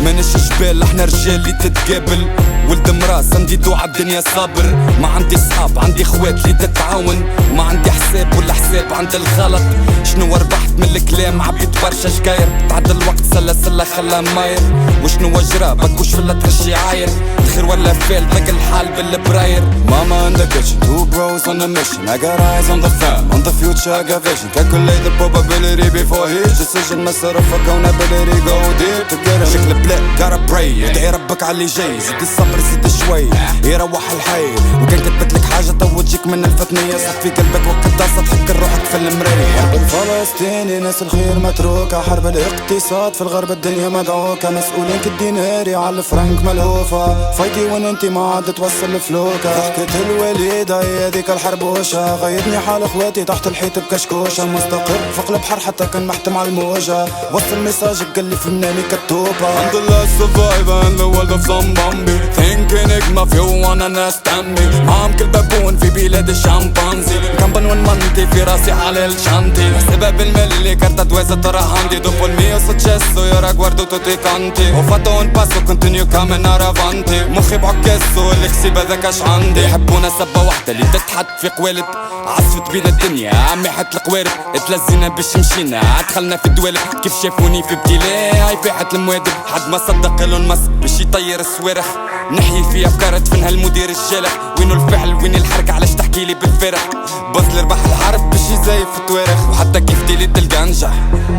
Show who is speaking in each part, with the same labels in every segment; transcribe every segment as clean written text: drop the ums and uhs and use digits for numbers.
Speaker 1: ماناش جبال احنا رجال اللي تتقابل. ولد مراس نديدو عالدنيا صابر. ما عندي صحاب عندي خوات اللي تتعاون. وما عندي حساب ولا حساب عند الغلط. شنو ربحت من الكلام عبيت برشا شكاير. تعدى الوقت سلة خلا ماير. وشنو جرى بكوش فلا ترشي عاير. الخير ولا فال ضاق الحال بالبراير. Mama in the kitchen, two bros on a mission. I got eyes on the fam, on the future I got vision. Calculate the probability before his decision. مسار accountability go deep together. شكل بلاك gotta pray. ادعي ربك عاللي جاي. زيد الصبر زيد شوي يروح الحي. وكان كتبت لك حاجة تو تجيك من الفتنية. صفي قلبك وقتها تحك روحك في المراية. حرب الفلسطيني ناس الخير متروكة. حرب الاقتصاد في الغرب الدنيا مدعوكة. مسؤولين كالديناري على الفرنك ملهوفة. فايتي وين انتي ما عاد توصل فلوكة. ضحكة الوليدة هي هذيك الحربوشة. غيرني حال اخواتي تحت الحيط بكشكوشة. مستقر فوق البحر حتى كان محتم على الموجة. وصل ميساجك قال لي فناني كتوبة. الحمد لله survivor in the world of zombie. Thinking ما في وانا ناس تمي. معهم كل بابون في بلاد الشامبانزي. كمبن ونمنتي في راسي على الشانتي. سبب الملي كارتا دوازة ترى عندي. دوبو المية سوتشيسو يورا guardo tutti canti. وفاتو un passo continue coming out avanti. مخي بعكسو الكسيب هذاك اش عندي. يحبونا سبة واحدة اللي تتحط في قوالب. عصفت بينا الدنيا عمي حت القوارب. اتلزينا باش مشينا دخلنا في الدوالب. كيف شافوني في ابتلاء هاي فاحت الموادب. حد ما صدق ايلون ماسك باش يطير الصواريخ. نحيي في افكار تفنها المدير الجالح. وينو الفعل وين الحركة علاش تحكي لي بالفرح. بوصل ربح الحرب باش يزايف في التواريخ. وحتى كيف ديلي تلقى نجح.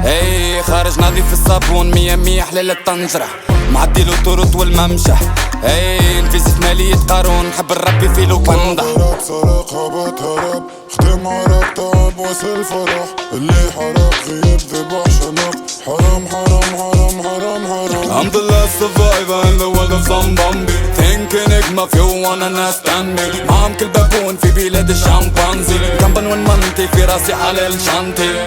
Speaker 1: اي خارج ناضي في الصابون مية مية حلال الطنجرة. معدي له طرط والممشح. اي نفيزة مالية قارون. نحب نربي في لو بنضح.
Speaker 2: سرق هبط هرب. خدم عرب تعب وصل فرح. اللي حرق غيب ذبح شنق. حرام حرام حرام حرام حرام.
Speaker 1: I'm the last survivor in the world of zombie. Thinking ما في وانا ناس تنمي. معهم كل بابون في بلاد الشامبانزي. كمبن ونمنتي في راسي على الشانتي.